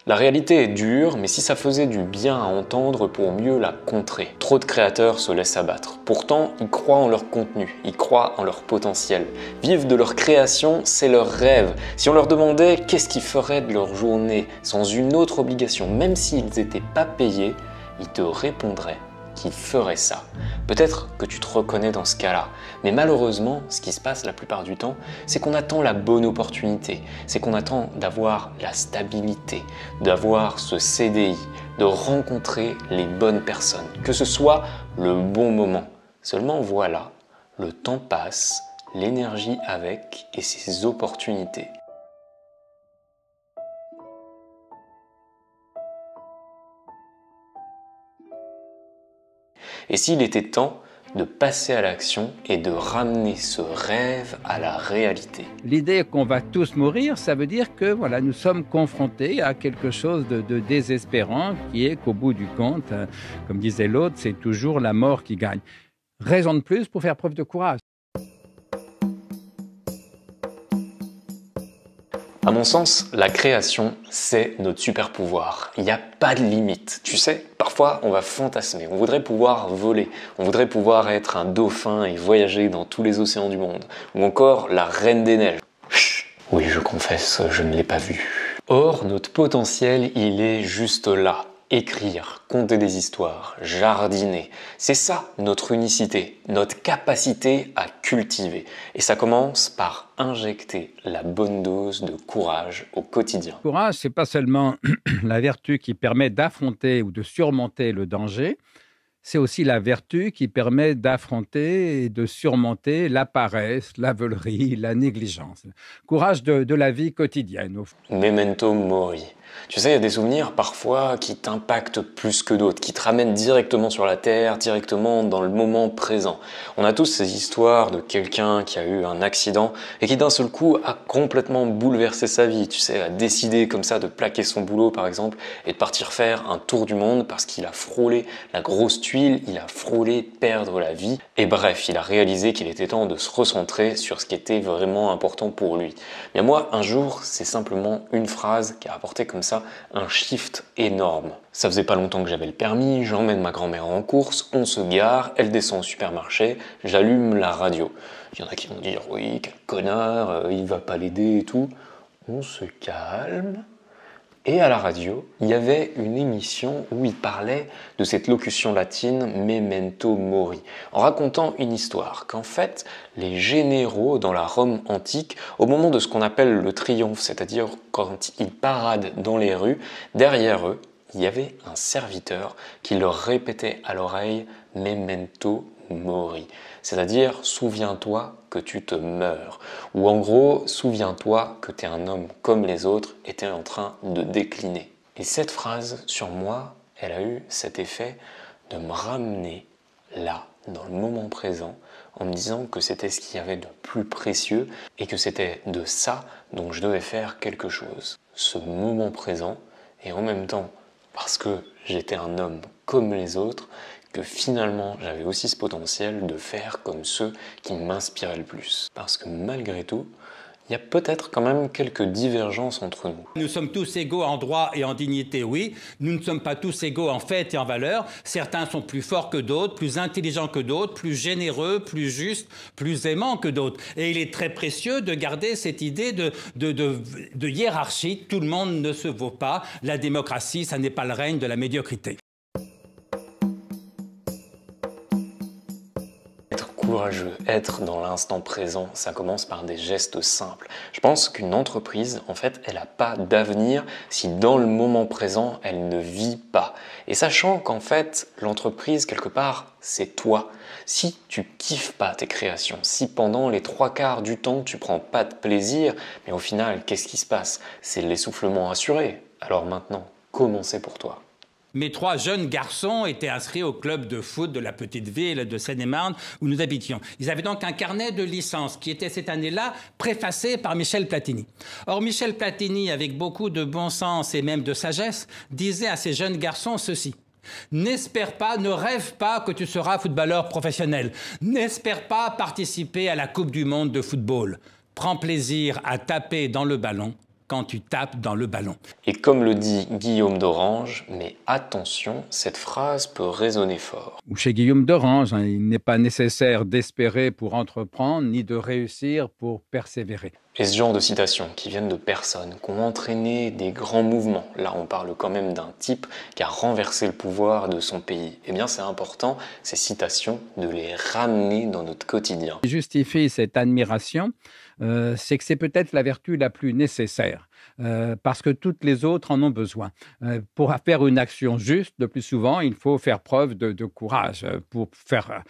La réalité est dure, mais si ça faisait du bien à entendre pour mieux la contrer. Trop de créateurs se laissent abattre. Pourtant, ils croient en leur contenu, ils croient en leur potentiel. Vivre de leur création, c'est leur rêve. Si on leur demandait qu'est-ce qu'ils feraient de leur journée sans une autre obligation, même s'ils n'étaient pas payés, ils te répondraient qu'ils feraient ça. Peut-être que tu te reconnais dans ce cas-là, mais malheureusement, ce qui se passe la plupart du temps, c'est qu'on attend la bonne opportunité, c'est qu'on attend d'avoir la stabilité, d'avoir ce CDI, de rencontrer les bonnes personnes, que ce soit le bon moment. Seulement voilà, le temps passe, l'énergie avec et ses opportunités. Et s'il était temps de passer à l'action et de ramener ce rêve à la réalité. L'idée qu'on va tous mourir, ça veut dire que voilà, nous sommes confrontés à quelque chose de désespérant qui est qu'au bout du compte, comme disait l'autre, c'est toujours la mort qui gagne. Raison de plus pour faire preuve de courage. À mon sens, la création, c'est notre super pouvoir. Il n'y a pas de limite. Tu sais, parfois on va fantasmer, on voudrait pouvoir voler, on voudrait pouvoir être un dauphin et voyager dans tous les océans du monde, ou encore la reine des neiges. Oui, je confesse, je ne l'ai pas vue. Or, notre potentiel, il est juste là. Écrire, conter des histoires, jardiner, c'est ça notre unicité, notre capacité à cultiver. Et ça commence par injecter la bonne dose de courage au quotidien. Le courage, c'est pas seulement la vertu qui permet d'affronter ou de surmonter le danger, c'est aussi la vertu qui permet d'affronter et de surmonter la paresse, la veulerie, la négligence. Courage de la vie quotidienne. Memento mori. Tu sais, il y a des souvenirs parfois qui t'impactent plus que d'autres, qui te ramènent directement sur la terre, directement dans le moment présent. On a tous ces histoires de quelqu'un qui a eu un accident et qui d'un seul coup a complètement bouleversé sa vie. Tu sais, a décidé comme ça de plaquer son boulot par exemple et de partir faire un tour du monde parce qu'il a frôlé la grosse tuile, il a frôlé perdre la vie. Et bref, il a réalisé qu'il était temps de se recentrer sur ce qui était vraiment important pour lui. Mais moi, un jour, c'est simplement une phrase qui a apporté comme ça un shift énorme. Ça faisait pas longtemps que j'avais le permis, j'emmène ma grand-mère en course, on se gare, elle descend au supermarché, j'allume la radio. Il y en a qui vont dire « oui, quel connard, il va pas l'aider et tout ». On se calme. Et à la radio, il y avait une émission où il parlait de cette locution latine « memento mori », en racontant une histoire qu'en fait, les généraux dans la Rome antique, au moment de ce qu'on appelle le triomphe, c'est-à-dire quand ils paradent dans les rues, derrière eux, il y avait un serviteur qui leur répétait à l'oreille « memento mori », c'est-à-dire « souviens-toi que tu te meurs » ou en gros « souviens-toi que tu es un homme comme les autres et tu es en train de décliner ». Et cette phrase, sur moi, elle a eu cet effet de me ramener là, dans le moment présent, en me disant que c'était ce qu'il y avait de plus précieux et que c'était de ça dont je devais faire quelque chose. Ce moment présent, et en même temps, parce que j'étais un homme comme les autres, que finalement j'avais aussi ce potentiel de faire comme ceux qui m'inspiraient le plus. Parce que malgré tout, il y a peut-être quand même quelques divergences entre nous. Nous sommes tous égaux en droit et en dignité, oui. Nous ne sommes pas tous égaux en fait et en valeur. Certains sont plus forts que d'autres, plus intelligents que d'autres, plus généreux, plus justes, plus aimants que d'autres. Et il est très précieux de garder cette idée de hiérarchie. Tout le monde ne se vaut pas. La démocratie, ça n'est pas le règne de la médiocrité. Courageux, être dans l'instant présent, ça commence par des gestes simples. Je pense qu'une entreprise, en fait, elle n'a pas d'avenir si dans le moment présent, elle ne vit pas. Et sachant qu'en fait, l'entreprise, quelque part, c'est toi. Si tu kiffes pas tes créations, si pendant les 3/4 du temps, tu prends pas de plaisir, mais au final, qu'est-ce qui se passe? C'est l'essoufflement assuré. Alors maintenant, comment c'est pour toi? Mes 3 jeunes garçons étaient inscrits au club de foot de la petite ville de Seine-et-Marne où nous habitions. Ils avaient donc un carnet de licence qui était cette année-là préfacé par Michel Platini. Or, Michel Platini, avec beaucoup de bon sens et même de sagesse, disait à ces jeunes garçons ceci. N'espère pas, ne rêve pas que tu seras footballeur professionnel. N'espère pas participer à la Coupe du Monde de football. Prends plaisir à taper dans le ballon quand tu tapes dans le ballon. Et comme le dit Guillaume d'Orange, mais attention, cette phrase peut résonner fort. Ou chez Guillaume d'Orange, il n'est pas nécessaire d'espérer pour entreprendre, ni de réussir pour persévérer. Et ce genre de citations qui viennent de personnes qui ont entraîné des grands mouvements, là on parle quand même d'un type qui a renversé le pouvoir de son pays, eh bien c'est important, ces citations, de les ramener dans notre quotidien. Ce qui justifie cette admiration, c'est que c'est peut-être la vertu la plus nécessaire, parce que toutes les autres en ont besoin. Pour faire une action juste, le plus souvent, il faut faire preuve de courage, pour faire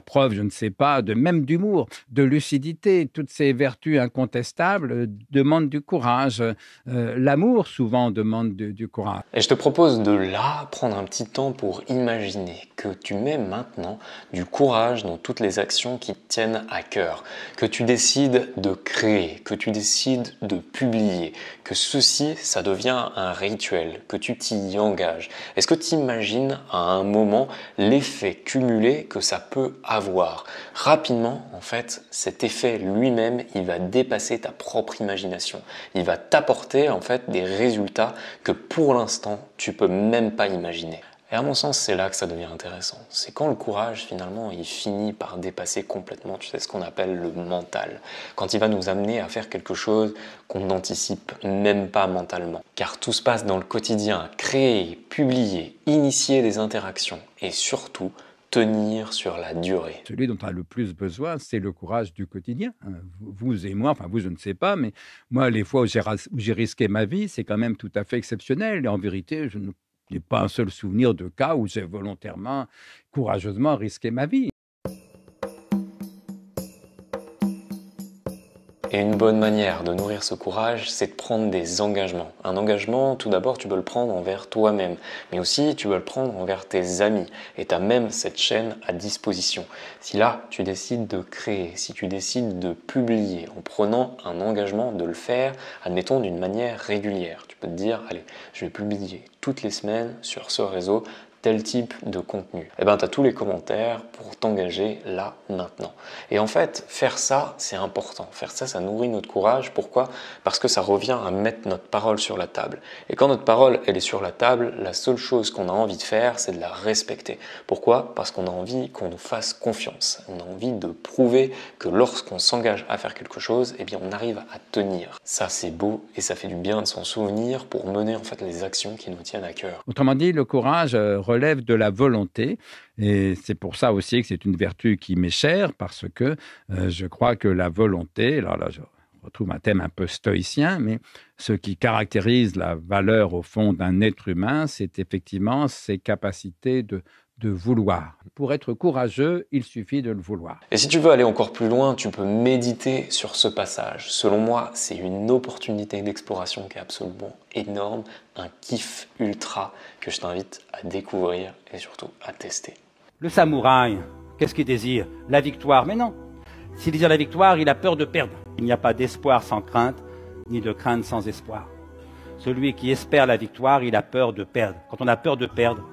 preuve, je ne sais pas, même d'humour, de lucidité. Toutes ces vertus incontestables demandent du courage. L'amour, souvent, demande du courage. Et je te propose de là prendre un petit temps pour imaginer que tu mets maintenant du courage dans toutes les actions qui te tiennent à cœur, que tu décides de créer, que tu décides de publier, que ceci, ça devient un rituel, que tu t'y engages. Est-ce que tu imagines à un moment l'effet cumulé que ça peut avoir? Rapidement, en fait, cet effet lui-même, il va dépasser ta propre imagination. Il va t'apporter en fait des résultats que pour l'instant, tu peux même pas imaginer. Et à mon sens, c'est là que ça devient intéressant. C'est quand le courage, finalement, il finit par dépasser complètement, tu sais, ce qu'on appelle le mental. Quand il va nous amener à faire quelque chose qu'on n'anticipe même pas mentalement. Car tout se passe dans le quotidien. Créer, publier, initier des interactions et surtout, tenir sur la durée. Celui dont on a le plus besoin, c'est le courage du quotidien. Vous et moi, enfin vous, je ne sais pas, mais moi, les fois où j'ai risqué ma vie, c'est quand même tout à fait exceptionnel. Et en vérité, je n'ai pas un seul souvenir de cas où j'ai volontairement, courageusement risqué ma vie. Et une bonne manière de nourrir ce courage, c'est de prendre des engagements. Un engagement, tout d'abord, tu peux le prendre envers toi-même, mais aussi tu peux le prendre envers tes amis. Et tu as même cette chaîne à disposition. Si là, tu décides de créer, si tu décides de publier, en prenant un engagement de le faire, admettons d'une manière régulière, tu peux te dire, allez, je vais publier toutes les semaines sur ce réseau tel type de contenu. Eh bien, tu as tous les commentaires pour t'engager là, maintenant. Et en fait, faire ça, c'est important. Faire ça, ça nourrit notre courage. Pourquoi? Parce que ça revient à mettre notre parole sur la table. Et quand notre parole, elle est sur la table, la seule chose qu'on a envie de faire, c'est de la respecter. Pourquoi? Parce qu'on a envie qu'on nous fasse confiance. On a envie de prouver que lorsqu'on s'engage à faire quelque chose, eh bien, on arrive à tenir. Ça, c'est beau et ça fait du bien de s'en souvenir pour mener en fait les actions qui nous tiennent à cœur. Autrement dit, le courage relève de la volonté. Et c'est pour ça aussi que c'est une vertu qui m'est chère, parce que je crois que la volonté, alors là je retrouve un thème un peu stoïcien, mais ce qui caractérise la valeur au fond d'un être humain, c'est effectivement ses capacités de vouloir. Pour être courageux, il suffit de le vouloir. Et si tu veux aller encore plus loin, tu peux méditer sur ce passage. Selon moi, c'est une opportunité d'exploration qui est absolument énorme, un kiff ultra que je t'invite à découvrir et surtout à tester. Le samouraï, qu'est-ce qu'il désire? La victoire. Mais non. S'il désire la victoire, il a peur de perdre. Il n'y a pas d'espoir sans crainte, ni de crainte sans espoir. Celui qui espère la victoire, il a peur de perdre. Quand on a peur de perdre,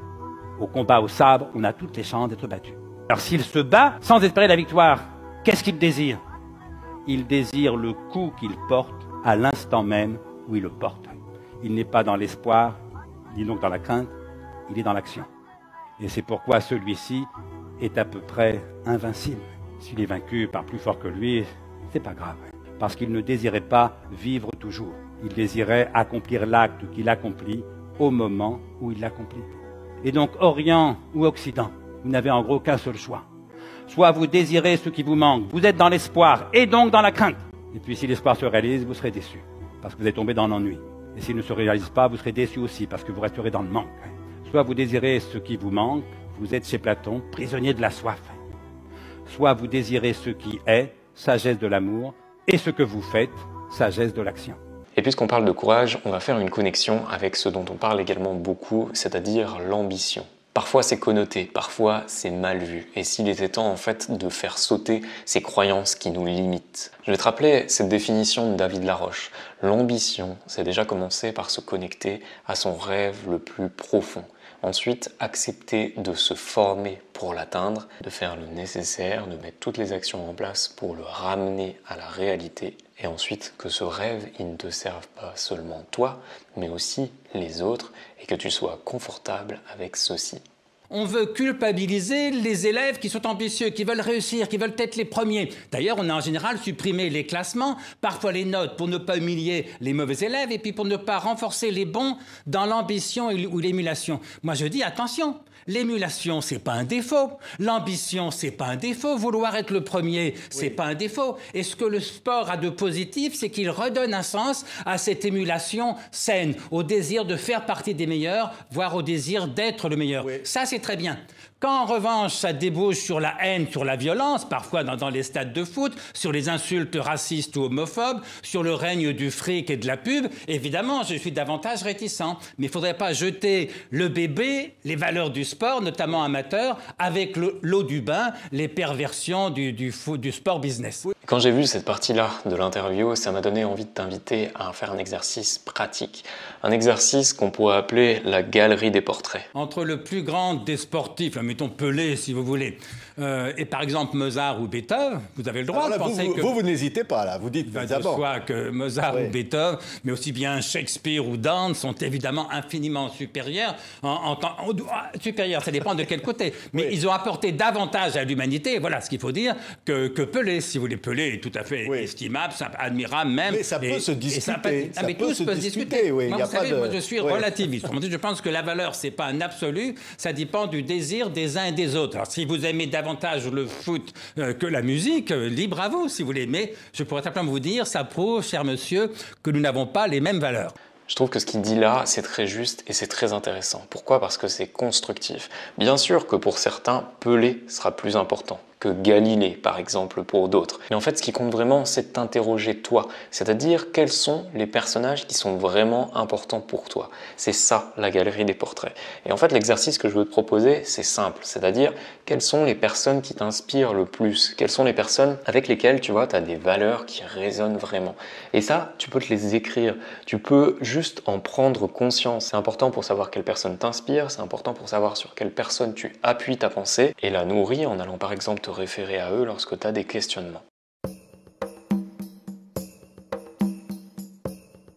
au combat au sabre, on a toutes les chances d'être battu. Alors s'il se bat sans espérer la victoire, qu'est-ce qu'il désire? Il désire le coup qu'il porte à l'instant même où il le porte. Il n'est pas dans l'espoir, ni donc dans la crainte, il est dans l'action. Et c'est pourquoi celui-ci est à peu près invincible. S'il est vaincu par plus fort que lui, c'est pas grave. Parce qu'il ne désirait pas vivre toujours. Il désirait accomplir l'acte qu'il accomplit au moment où il l'accomplit. Et donc, Orient ou Occident, vous n'avez en gros qu'un seul choix. Soit vous désirez ce qui vous manque, vous êtes dans l'espoir et donc dans la crainte. Et puis si l'espoir se réalise, vous serez déçu, parce que vous êtes tombé dans l'ennui. Et s'il ne se réalise pas, vous serez déçu aussi, parce que vous resterez dans le manque. Soit vous désirez ce qui vous manque, vous êtes chez Platon, prisonnier de la soif. Soit vous désirez ce qui est, sagesse de l'amour, et ce que vous faites, sagesse de l'action. Et puisqu'on parle de courage, on va faire une connexion avec ce dont on parle également beaucoup, c'est-à-dire l'ambition. Parfois c'est connoté, parfois c'est mal vu. Et s'il était temps en fait de faire sauter ces croyances qui nous limitent. Je vais te rappeler cette définition de David Laroche. L'ambition, c'est déjà commencer par se connecter à son rêve le plus profond. Ensuite, accepter de se former pour l'atteindre, de faire le nécessaire, de mettre toutes les actions en place pour le ramener à la réalité et ensuite que ce rêve, il ne te serve pas seulement toi, mais aussi les autres, et que tu sois confortable avec ceci. On veut culpabiliser les élèves qui sont ambitieux, qui veulent réussir, qui veulent être les premiers. D'ailleurs, on a en général supprimé les classements, parfois les notes, pour ne pas humilier les mauvais élèves et puis pour ne pas renforcer les bons dans l'ambition ou l'émulation. Moi, je dis attention. L'émulation, c'est pas un défaut. L'ambition, c'est pas un défaut. Vouloir être le premier, c'est pas un défaut. Et ce que le sport a de positif, c'est qu'il redonne un sens à cette émulation saine, au désir de faire partie des meilleurs, voire au désir d'être le meilleur. Oui. Ça, c'est très bien. Quand, en revanche, ça débouche sur la haine, sur la violence, parfois dans les stades de foot, sur les insultes racistes ou homophobes, sur le règne du fric et de la pub, évidemment, je suis davantage réticent. Mais il ne faudrait pas jeter le bébé, les valeurs du sport, notamment amateur, avec l'eau du bain, les perversions du sport business. Quand j'ai vu cette partie-là de l'interview, ça m'a donné envie de t'inviter à faire un exercice pratique. Un exercice qu'on pourrait appeler la galerie des portraits. Entre le plus grand des sportifs, mettons Pelé si vous voulez, et par exemple Mozart ou Beethoven, vous avez le droit de penser que... Vous n'hésitez pas là, vous dites d'abord. Soit que Mozart ou Beethoven, mais aussi bien Shakespeare ou Dante sont évidemment infiniment supérieurs. Supérieurs, ça dépend de quel côté. Mais ils ont apporté davantage à l'humanité, voilà ce qu'il faut dire, que Pelé, si vous voulez. Pelé est tout à fait estimable, admirable même. Mais ça peut se discuter. Mais tout se peut se discuter. Oui, moi, vous savez, moi je suis relativiste. Je pense que la valeur, c'est pas un absolu, ça dépend du désir des uns et des autres. Alors, si vous aimez davantage le foot que la musique, libre à vous, si vous voulez. Mais je pourrais simplement vous dire, ça prouve, cher monsieur, que nous n'avons pas les mêmes valeurs. Je trouve que ce qu'il dit là, c'est très juste et c'est très intéressant. Pourquoi? Parce que c'est constructif. Bien sûr que pour certains, Pelé sera plus important que Galilée, par exemple, pour d'autres. Mais en fait, ce qui compte vraiment, c'est de t'interroger toi. C'est-à-dire, quels sont les personnages qui sont vraiment importants pour toi. C'est ça, la galerie des portraits. Et en fait, l'exercice que je veux te proposer, c'est simple. C'est-à-dire, quelles sont les personnes qui t'inspirent le plus? Quelles sont les personnes avec lesquelles, tu vois, tu as des valeurs qui résonnent vraiment? Et ça, tu peux te les écrire. Tu peux juste en prendre conscience. C'est important pour savoir quelle personne t'inspire. C'est important pour savoir sur quelle personne tu appuies ta pensée et la nourrir en allant, par exemple, te référer à eux lorsque tu as des questionnements.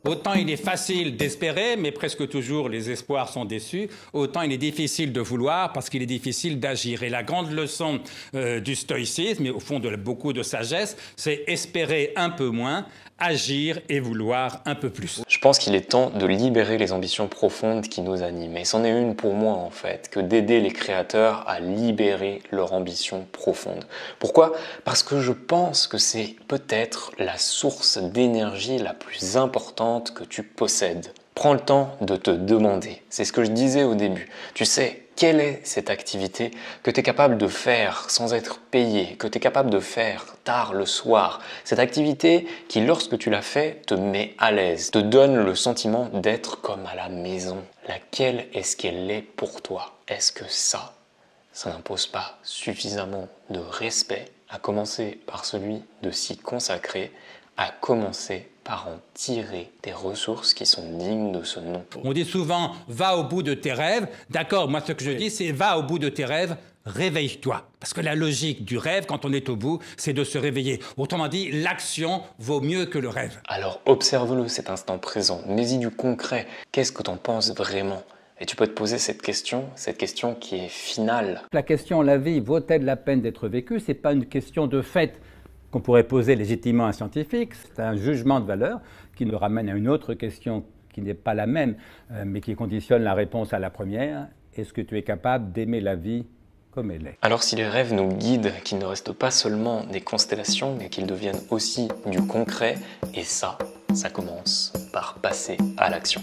Autant il est facile d'espérer, mais presque toujours les espoirs sont déçus, autant il est difficile de vouloir parce qu'il est difficile d'agir. Et la grande leçon du stoïcisme, et au fond de beaucoup de sagesse, c'est espérer un peu moins, agir et vouloir un peu plus. Je pense qu'il est temps de libérer les ambitions profondes qui nous animent. Et c'en est une pour moi en fait, que d'aider les créateurs à libérer leur ambition profonde. Pourquoi? Parce que je pense que c'est peut-être la source d'énergie la plus importante que tu possèdes. Prends le temps de te demander, c'est ce que je disais au début, tu sais, quelle est cette activité que tu es capable de faire sans être payé, que tu es capable de faire tard le soir? Cette activité qui, lorsque tu la fais, te met à l'aise, te donne le sentiment d'être comme à la maison. Laquelle est-ce qu'elle est pour toi? Est-ce que ça n'impose pas suffisamment de respect, à commencer par celui de s'y consacrer, à commencer par en tirer des ressources qui sont dignes de ce nom? On dit souvent « va au bout de tes rêves ». D'accord, moi ce que je dis c'est « va au bout de tes rêves ». Réveille-toi. Parce que la logique du rêve, quand on est au bout, c'est de se réveiller. Autrement dit, l'action vaut mieux que le rêve. Alors observe-le, cet instant présent. Mets-y du concret. Qu'est-ce que tu en penses vraiment? Et tu peux te poser cette question qui est finale. La question « la vie vaut-elle la peine d'être vécue ?» ce n'est pas une question de fait qu'on pourrait poser légitimement à un scientifique. C'est un jugement de valeur qui nous ramène à une autre question qui n'est pas la même, mais qui conditionne la réponse à la première. Est-ce que tu es capable d'aimer la vie comme elle est? Alors si les rêves nous guident, qu'ils ne restent pas seulement des constellations, mais qu'ils deviennent aussi du concret, et ça commence par passer à l'action.